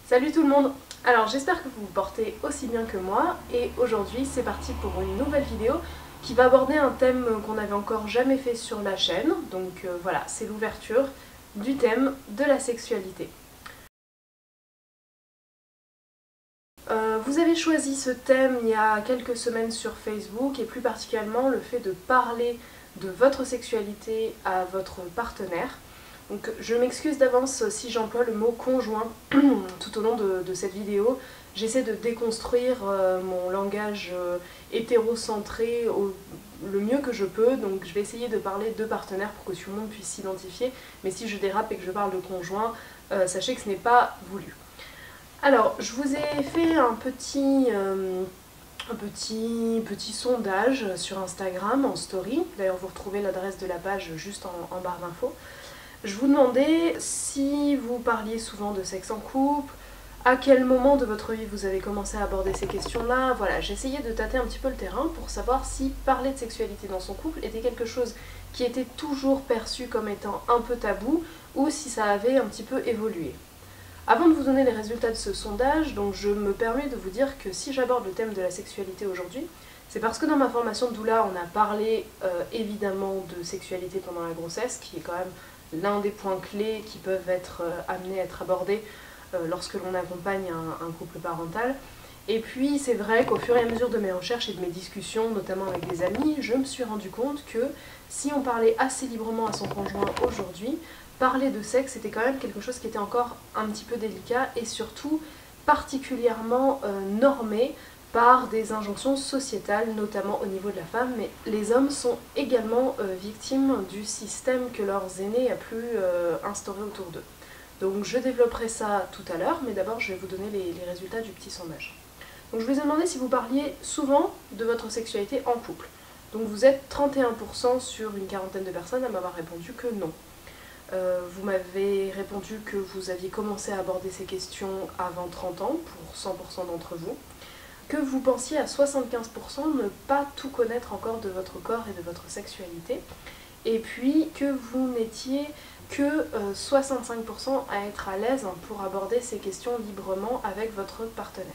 Salut tout le monde! Alors j'espère que vous vous portez aussi bien que moi et aujourd'hui c'est parti pour une nouvelle vidéo qui va aborder un thème qu'on n'avait encore jamais fait sur la chaîne. Donc voilà, c'est l'ouverture du thème de la sexualité. Vous avez choisi ce thème il y a quelques semaines sur Facebook et plus particulièrement le fait de parler de votre sexualité à votre partenaire. Donc je m'excuse d'avance si j'emploie le mot conjoint tout au long de cette vidéo. J'essaie de déconstruire mon langage hétérocentré le mieux que je peux, donc je vais essayer de parler de partenaires pour que tout le monde puisse s'identifier, mais si je dérape et que je parle de conjoint, sachez que ce n'est pas voulu. Alors, je vous ai fait un petit sondage sur Instagram en story, d'ailleurs vous retrouvez l'adresse de la page juste en barre d'infos. Je vous demandais si vous parliez souvent de sexe en couple, à quel moment de votre vie vous avez commencé à aborder ces questions-là. Voilà, j'essayais de tâter un petit peu le terrain pour savoir si parler de sexualité dans son couple était quelque chose qui était toujours perçu comme étant un peu tabou ou si ça avait un petit peu évolué. Avant de vous donner les résultats de ce sondage, donc je me permets de vous dire que si j'aborde le thème de la sexualité aujourd'hui, c'est parce que dans ma formation de doula, on a parlé évidemment de sexualité pendant la grossesse, qui est quand même l'un des points clés qui peuvent être amenés à être abordés lorsque l'on accompagne un couple parental. Et puis c'est vrai qu'au fur et à mesure de mes recherches et de mes discussions, notamment avec des amis, je me suis rendu compte que si on parlait assez librement à son conjoint aujourd'hui, parler de sexe était quand même quelque chose qui était encore un petit peu délicat et surtout particulièrement normé par des injonctions sociétales, notamment au niveau de la femme, mais les hommes sont également victimes du système que leurs aînés ont pu instaurer autour d'eux. Donc je développerai ça tout à l'heure, mais d'abord je vais vous donner les résultats du petit sondage. Donc je vous ai demandé si vous parliez souvent de votre sexualité en couple. Donc vous êtes 31% sur une quarantaine de personnes à m'avoir répondu que non. Vous m'avez répondu que vous aviez commencé à aborder ces questions avant 30 ans, pour 100% d'entre vous. Que vous pensiez à 75% ne pas tout connaître encore de votre corps et de votre sexualité. Et puis que vous n'étiez que 65% à être à l'aise pour aborder ces questions librement avec votre partenaire.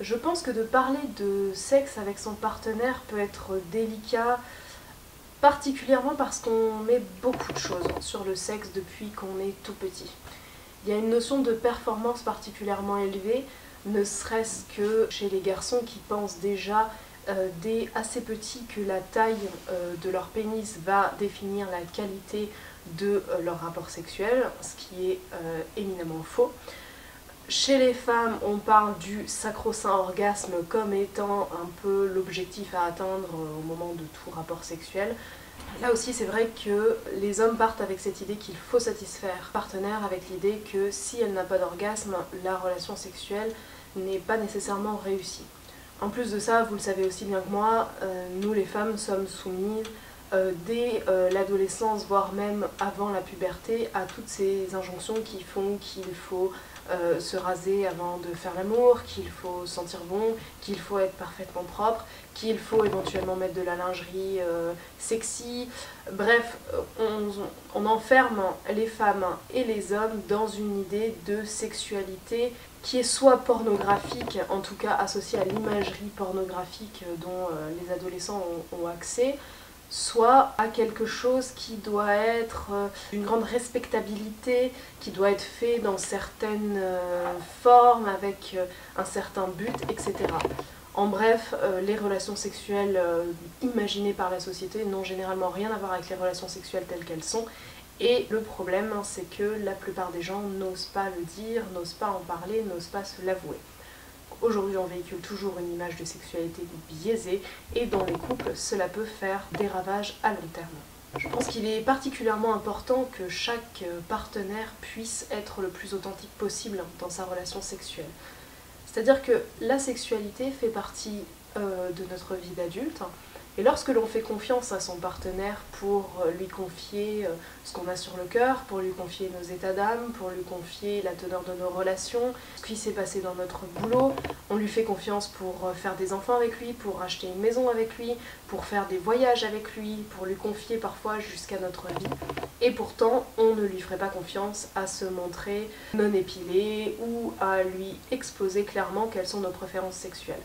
Je pense que de parler de sexe avec son partenaire peut être délicat, particulièrement parce qu'on met beaucoup de choses sur le sexe depuis qu'on est tout petit. Il y a une notion de performance particulièrement élevée, ne serait-ce que chez les garçons qui pensent déjà dès assez petits que la taille de leur pénis va définir la qualité de leur rapport sexuel, ce qui est éminemment faux. Chez les femmes, on parle du sacro-saint orgasme comme étant un peu l'objectif à atteindre au moment de tout rapport sexuel. Là aussi, c'est vrai que les hommes partent avec cette idée qu'il faut satisfaire leur partenaire, avec l'idée que si elle n'a pas d'orgasme, la relation sexuelle n'est pas nécessairement réussie. En plus de ça, vous le savez aussi bien que moi, nous les femmes sommes soumises dès l'adolescence, voire même avant la puberté, à toutes ces injonctions qui font qu'il faut se raser avant de faire l'amour, qu'il faut sentir bon, qu'il faut être parfaitement propre, qu'il faut éventuellement mettre de la lingerie sexy. Bref, on enferme les femmes et les hommes dans une idée de sexualité qui est soit pornographique, en tout cas associée à l'imagerie pornographique dont les adolescents ont accès, soit à quelque chose qui doit être d'une grande respectabilité, qui doit être fait dans certaines formes, avec un certain but, etc. En bref, les relations sexuelles imaginées par la société n'ont généralement rien à voir avec les relations sexuelles telles qu'elles sont. Et le problème, c'est que la plupart des gens n'osent pas le dire, n'osent pas en parler, n'osent pas se l'avouer. Aujourd'hui, on véhicule toujours une image de sexualité biaisée et dans les couples, cela peut faire des ravages à long terme. Je pense qu'il est particulièrement important que chaque partenaire puisse être le plus authentique possible dans sa relation sexuelle. C'est-à-dire que la sexualité fait partie de notre vie d'adulte Et lorsque l'on fait confiance à son partenaire pour lui confier ce qu'on a sur le cœur, pour lui confier nos états d'âme, pour lui confier la teneur de nos relations, ce qui s'est passé dans notre boulot, on lui fait confiance pour faire des enfants avec lui, pour acheter une maison avec lui, pour faire des voyages avec lui, pour lui confier parfois jusqu'à notre vie. Et pourtant, on ne lui ferait pas confiance à se montrer non épilé ou à lui exposer clairement quelles sont nos préférences sexuelles.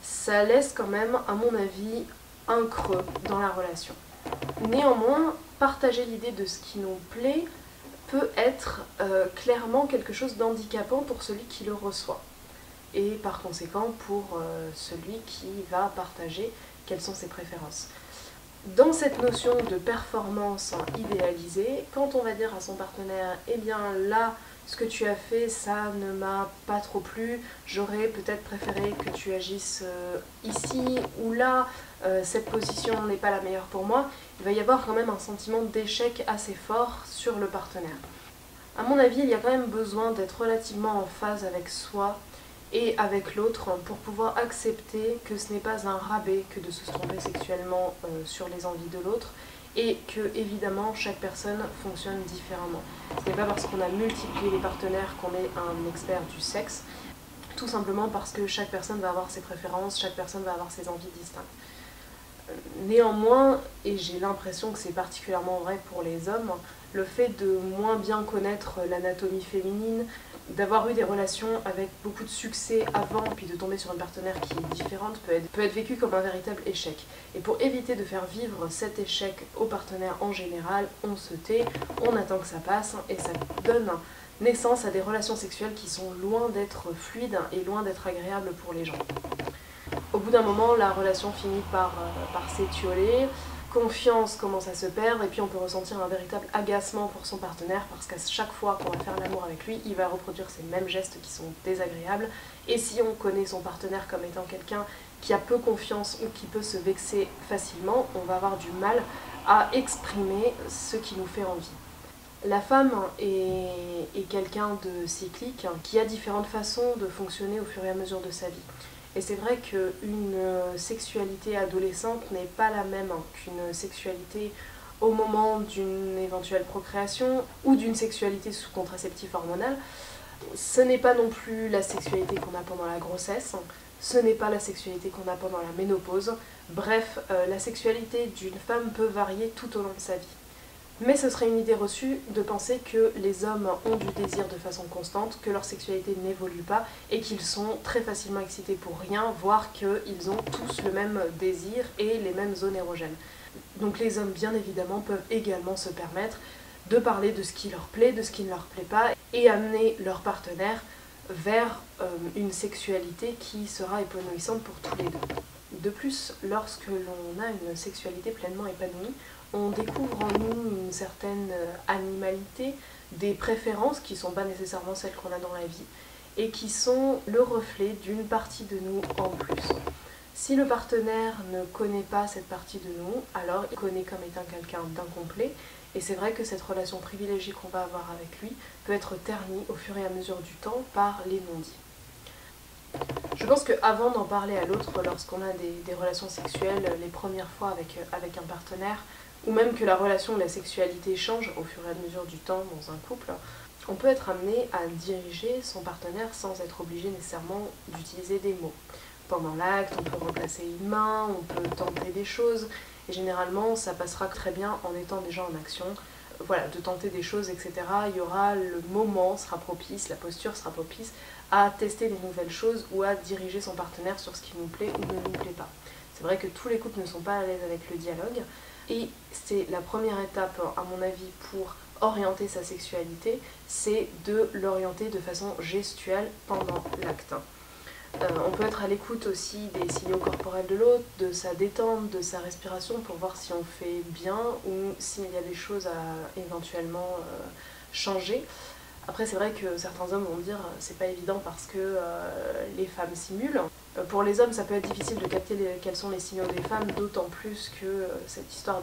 Ça laisse quand même, à mon avis, un creux dans la relation. Néanmoins, partager l'idée de ce qui nous plaît peut être clairement quelque chose d'handicapant pour celui qui le reçoit. Et par conséquent pour celui qui va partager quelles sont ses préférences. Dans cette notion de performance idéalisée, quand on va dire à son partenaire « Eh bien là, ce que tu as fait, ça ne m'a pas trop plu, j'aurais peut-être préféré que tu agisses ici ou là, cette position n'est pas la meilleure pour moi », il va y avoir quand même un sentiment d'échec assez fort sur le partenaire. À mon avis, il y a quand même besoin d'être relativement en phase avec soi et avec l'autre pour pouvoir accepter que ce n'est pas un rabais que de se tromper sexuellement sur les envies de l'autre et que évidemment chaque personne fonctionne différemment. Ce n'est pas parce qu'on a multiplié les partenaires qu'on est un expert du sexe, tout simplement parce que chaque personne va avoir ses préférences, chaque personne va avoir ses envies distinctes. Néanmoins, et j'ai l'impression que c'est particulièrement vrai pour les hommes, le fait de moins bien connaître l'anatomie féminine, d'avoir eu des relations avec beaucoup de succès avant, puis de tomber sur une partenaire qui est différente, peut être vécu comme un véritable échec. Et pour éviter de faire vivre cet échec au partenaire en général, on se tait, on attend que ça passe, et ça donne naissance à des relations sexuelles qui sont loin d'être fluides et loin d'être agréables pour les gens. Au bout d'un moment, la relation finit par s'étioler, confiance commence à se perdre et puis on peut ressentir un véritable agacement pour son partenaire parce qu'à chaque fois qu'on va faire l'amour avec lui, il va reproduire ces mêmes gestes qui sont désagréables. Et si on connaît son partenaire comme étant quelqu'un qui a peu confiance ou qui peut se vexer facilement, on va avoir du mal à exprimer ce qui nous fait envie. La femme est quelqu'un de cyclique qui a différentes façons de fonctionner au fur et à mesure de sa vie. Et c'est vrai qu'une sexualité adolescente n'est pas la même qu'une sexualité au moment d'une éventuelle procréation ou d'une sexualité sous contraceptif hormonal. Ce n'est pas non plus la sexualité qu'on a pendant la grossesse, ce n'est pas la sexualité qu'on a pendant la ménopause. Bref, la sexualité d'une femme peut varier tout au long de sa vie. Mais ce serait une idée reçue de penser que les hommes ont du désir de façon constante, que leur sexualité n'évolue pas et qu'ils sont très facilement excités pour rien, voire qu'ils ont tous le même désir et les mêmes zones érogènes. Donc les hommes, bien évidemment, peuvent également se permettre de parler de ce qui leur plaît, de ce qui ne leur plaît pas et amener leur partenaire vers une sexualité qui sera épanouissante pour tous les deux. De plus, lorsque l'on a une sexualité pleinement épanouie, on découvre en nous une certaine animalité, des préférences qui ne sont pas nécessairement celles qu'on a dans la vie et qui sont le reflet d'une partie de nous en plus. Si le partenaire ne connaît pas cette partie de nous, alors il connaît comme étant quelqu'un d'incomplet et c'est vrai que cette relation privilégiée qu'on va avoir avec lui peut être ternie au fur et à mesure du temps par les non-dits. Je pense qu'avant d'en parler à l'autre, lorsqu'on a des relations sexuelles les premières fois avec un partenaire, ou même que la relation ou la sexualité change au fur et à mesure du temps dans un couple, on peut être amené à diriger son partenaire sans être obligé nécessairement d'utiliser des mots. Pendant l'acte, on peut replacer une main, on peut tenter des choses, et généralement ça passera très bien en étant déjà en action. Voilà, de tenter des choses, etc. Il y aura le moment sera propice, la posture sera propice à tester des nouvelles choses ou à diriger son partenaire sur ce qui nous plaît ou ne nous plaît pas. C'est vrai que tous les couples ne sont pas à l'aise avec le dialogue et c'est la première étape, à mon avis, pour orienter sa sexualité, c'est de l'orienter de façon gestuelle pendant l'acte. On peut être à l'écoute aussi des signaux corporels de l'autre, de sa détente, de sa respiration pour voir si on fait bien ou s'il y a des choses à éventuellement changer. Après c'est vrai que certains hommes vont dire c'est pas évident parce que les femmes simulent. Pour les hommes ça peut être difficile de capter quels sont les signaux des femmes, d'autant plus que cette histoire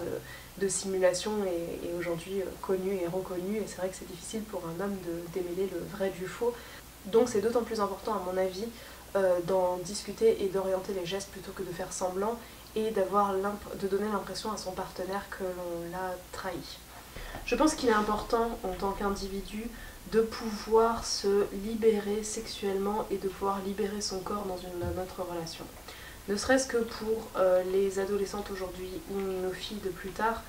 de simulation est aujourd'hui connue et reconnue et c'est vrai que c'est difficile pour un homme de démêler le vrai du faux. Donc c'est d'autant plus important à mon avis d'en discuter et d'orienter les gestes plutôt que de faire semblant et de donner l'impression à son partenaire que l'on l'a trahi. Je pense qu'il est important en tant qu'individu de pouvoir se libérer sexuellement et de pouvoir libérer son corps dans une autre relation. Ne serait-ce que pour les adolescentes aujourd'hui ou nos filles de plus tard,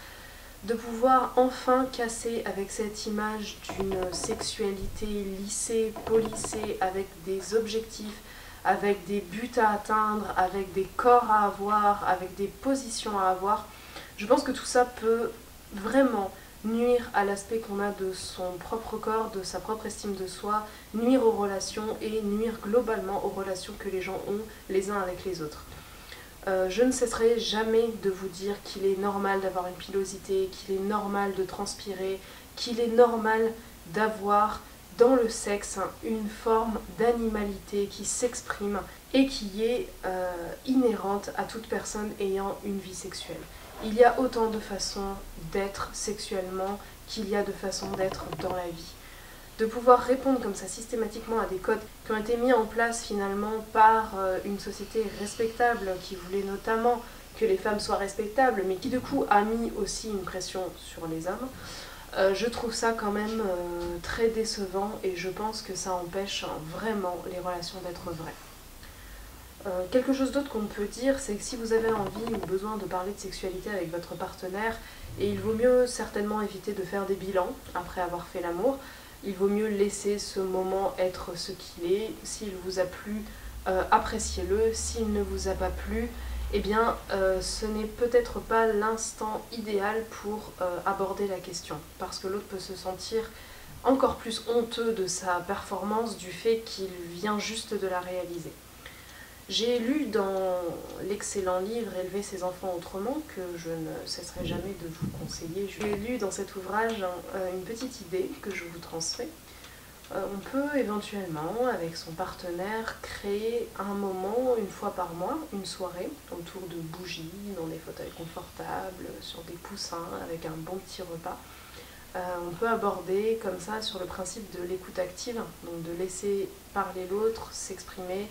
de pouvoir enfin casser avec cette image d'une sexualité lissée, polissée, avec des objectifs, avec des buts à atteindre, avec des corps à avoir, avec des positions à avoir. Je pense que tout ça peut vraiment nuire à l'aspect qu'on a de son propre corps, de sa propre estime de soi, nuire aux relations et nuire globalement aux relations que les gens ont les uns avec les autres. Je ne cesserai jamais de vous dire qu'il est normal d'avoir une pilosité, qu'il est normal de transpirer, qu'il est normal d'avoir dans le sexe une forme d'animalité qui s'exprime et qui est inhérente à toute personne ayant une vie sexuelle. Il y a autant de façons d'être sexuellement qu'il y a de façons d'être dans la vie. De pouvoir répondre comme ça systématiquement à des codes qui ont été mis en place finalement par une société respectable qui voulait notamment que les femmes soient respectables, mais qui du coup a mis aussi une pression sur les hommes, je trouve ça quand même très décevant et je pense que ça empêche vraiment les relations d'être vraies. Quelque chose d'autre qu'on peut dire, c'est que si vous avez envie ou besoin de parler de sexualité avec votre partenaire, et il vaut mieux certainement éviter de faire des bilans après avoir fait l'amour, il vaut mieux laisser ce moment être ce qu'il est. S'il vous a plu, appréciez-le. S'il ne vous a pas plu, eh bien ce n'est peut-être pas l'instant idéal pour aborder la question, parce que l'autre peut se sentir encore plus honteux de sa performance du fait qu'il vient juste de la réaliser. J'ai lu dans l'excellent livre « Élever ses enfants autrement » que je ne cesserai jamais de vous conseiller. J'ai lu dans cet ouvrage une petite idée que je vous transmets. On peut éventuellement, avec son partenaire, créer un moment, une fois par mois, une soirée, autour de bougies, dans des fauteuils confortables, sur des poussins, avec un bon petit repas. On peut aborder comme ça sur le principe de l'écoute active, donc de laisser parler l'autre, s'exprimer,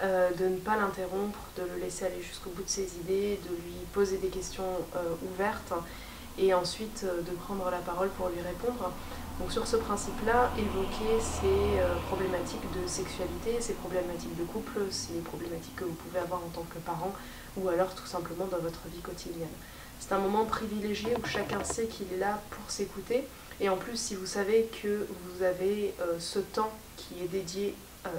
de ne pas l'interrompre, de le laisser aller jusqu'au bout de ses idées, de lui poser des questions ouvertes et ensuite de prendre la parole pour lui répondre. Donc sur ce principe-là, évoquer ces problématiques de sexualité, ces problématiques de couple, ces problématiques que vous pouvez avoir en tant que parent ou alors tout simplement dans votre vie quotidienne. C'est un moment privilégié où chacun sait qu'il est là pour s'écouter et en plus si vous savez que vous avez ce temps qui est dédié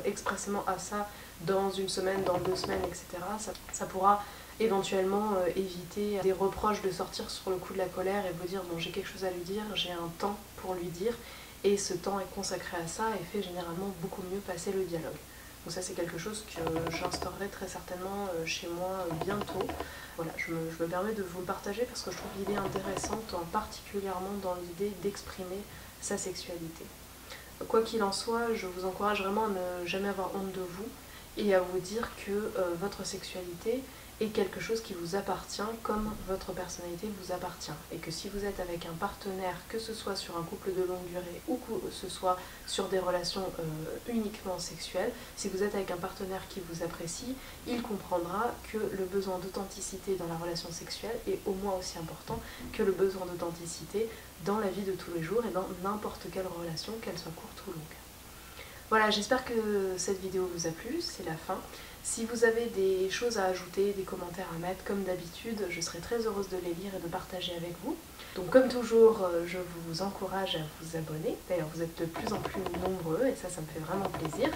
expressément à ça dans une semaine, dans 2 semaines, etc. Ça pourra éventuellement éviter des reproches de sortir sur le coup de la colère et vous dire bon j'ai quelque chose à lui dire, j'ai un temps pour lui dire et ce temps est consacré à ça et fait généralement beaucoup mieux passer le dialogue. Donc ça c'est quelque chose que j'instaurerai très certainement chez moi bientôt. Voilà, je me permets de vous le partager parce que je trouve l'idée intéressante, particulièrement dans l'idée d'exprimer sa sexualité. Quoi qu'il en soit, je vous encourage vraiment à ne jamais avoir honte de vous et à vous dire que votre sexualité est quelque chose qui vous appartient comme votre personnalité vous appartient. Et que si vous êtes avec un partenaire, que ce soit sur un couple de longue durée ou que ce soit sur des relations uniquement sexuelles, si vous êtes avec un partenaire qui vous apprécie, il comprendra que le besoin d'authenticité dans la relation sexuelle est au moins aussi important que le besoin d'authenticité dans la vie de tous les jours et dans n'importe quelle relation, qu'elle soit courte ou longue. Voilà, j'espère que cette vidéo vous a plu, c'est la fin. Si vous avez des choses à ajouter, des commentaires à mettre, comme d'habitude, je serai très heureuse de les lire et de partager avec vous. Donc comme toujours, je vous encourage à vous abonner. D'ailleurs, vous êtes de plus en plus nombreux et ça me fait vraiment plaisir.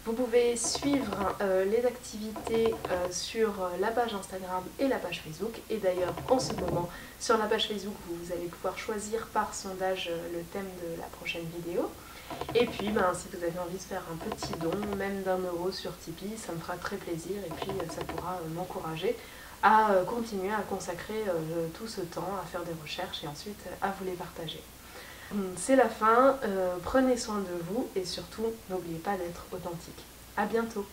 Vous pouvez suivre les activités sur la page Instagram et la page Facebook. Et d'ailleurs, en ce moment, sur la page Facebook, vous allez pouvoir choisir par sondage le thème de la prochaine vidéo. Et puis, si vous avez envie de faire un petit don, même d'1 € sur Tipeee, ça me fera très plaisir et puis ça pourra m'encourager à continuer à consacrer tout ce temps à faire des recherches et ensuite à vous les partager. C'est la fin, prenez soin de vous et surtout n'oubliez pas d'être authentique. À bientôt!